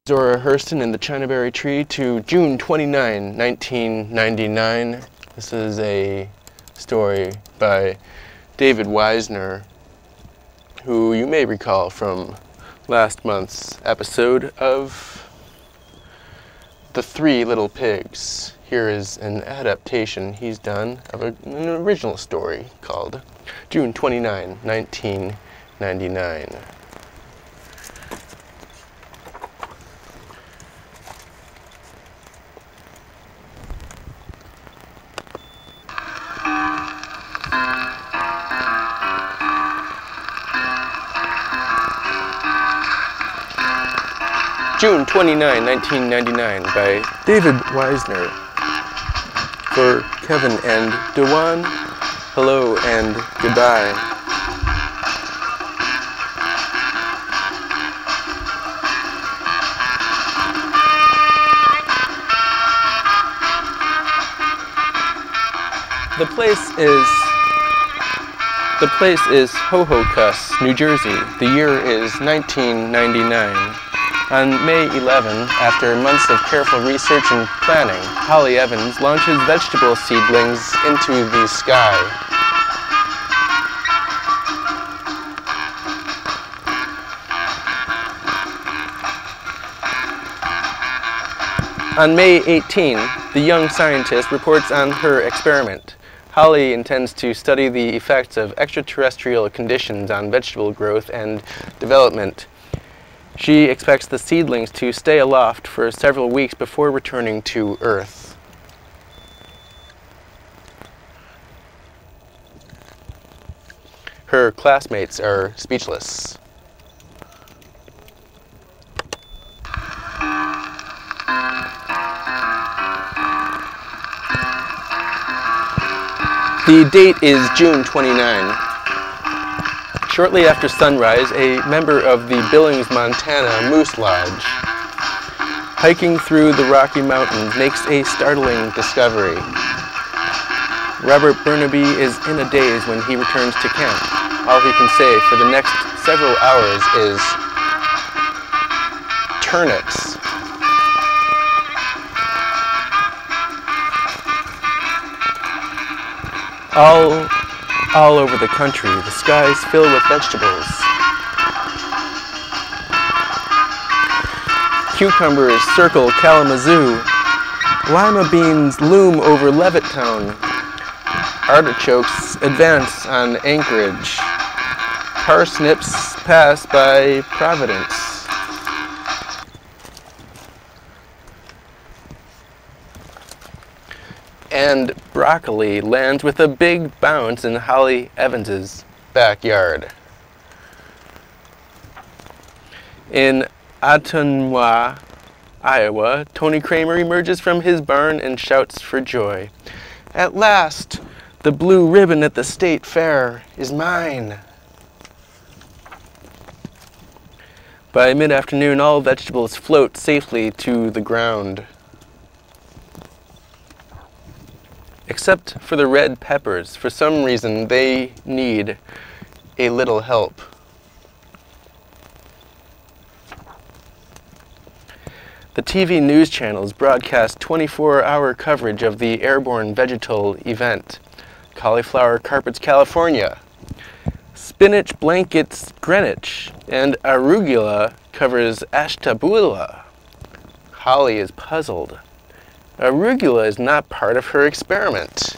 Zora Hurston and the Chinaberry Tree to June 29, 1999. This is a story by David Wisner, who you may recall from last month's episode of The Three Little Pigs. Here is an adaptation he's done of an original story called June 29, 1999. June 29, 1999 by David Wisner. For Kevin and Dewan, hello and goodbye. The place is Ho-Ho-Cuss, New Jersey. The year is 1999. On May 11, after months of careful research and planning, Holly Evans launches vegetable seedlings into the sky. On May 18, the young scientist reports on her experiment. Holly intends to study the effects of extraterrestrial conditions on vegetable growth and development. She expects the seedlings to stay aloft for several weeks before returning to Earth. Her classmates are speechless. The date is June 29. Shortly after sunrise, a member of the Billings, Montana Moose Lodge, hiking through the Rocky Mountains, makes a startling discovery. Robert Burnaby is in a daze when he returns to camp. All he can say for the next several hours is turnips. All over the country, the skies fill with vegetables. Cucumbers circle Kalamazoo. Lima beans loom over Levittown. Artichokes advance on Anchorage. Parsnips pass by Providence. And broccoli lands with a big bounce in Holly Evans's backyard. In Ottumwa, Iowa, Tony Kramer emerges from his barn and shouts for joy. At last, the blue ribbon at the state fair is mine. By mid-afternoon, all vegetables float safely to the ground. Except for the red peppers. For some reason, they need a little help. The TV news channels broadcast 24-hour coverage of the airborne vegetal event. Cauliflower carpets California. Spinach blankets Greenwich. And arugula covers Ashtabula. Holly is puzzled. Arugula is not part of her experiment.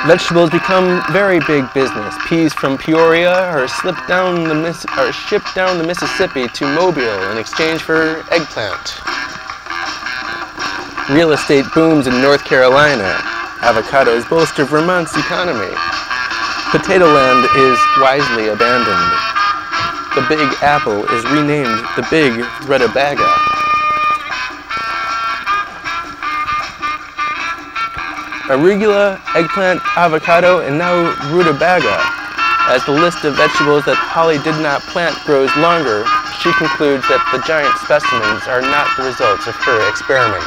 Vegetables become very big business. Peas from Peoria are shipped down the Mississippi to Mobile in exchange for eggplant. Real estate booms in North Carolina. Avocados bolster Vermont's economy. Potato land is wisely abandoned. The Big Apple is renamed the Big Rutabaga. Arugula, eggplant, avocado, and now rutabaga. As the list of vegetables that Holly did not plant grows longer, she concludes that the giant specimens are not the results of her experiment.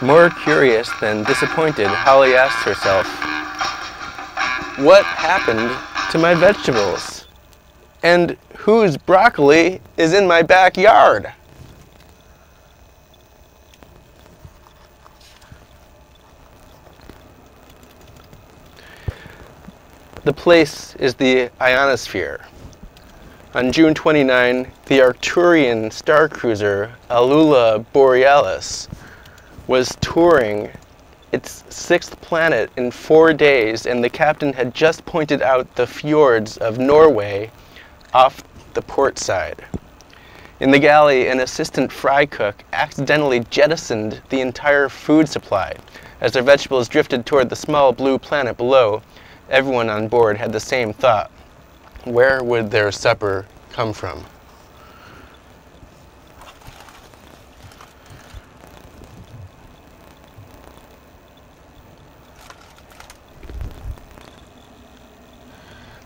More curious than disappointed, Holly asked herself, what happened to my vegetables? And whose broccoli is in my backyard? The place is the ionosphere. On June 29, the Arcturian star cruiser Alula Borealis was touring its 6th planet in 4 days, and the captain had just pointed out the fjords of Norway off the port side. In the galley, an assistant fry cook accidentally jettisoned the entire food supply. As their vegetables drifted toward the small blue planet below, everyone on board had the same thought. Where would their supper come from?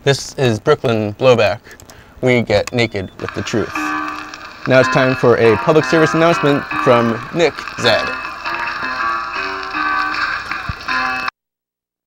This is Brooklyn Blowback. We get naked with the truth. Now it's time for a public service announcement from Nick Zed.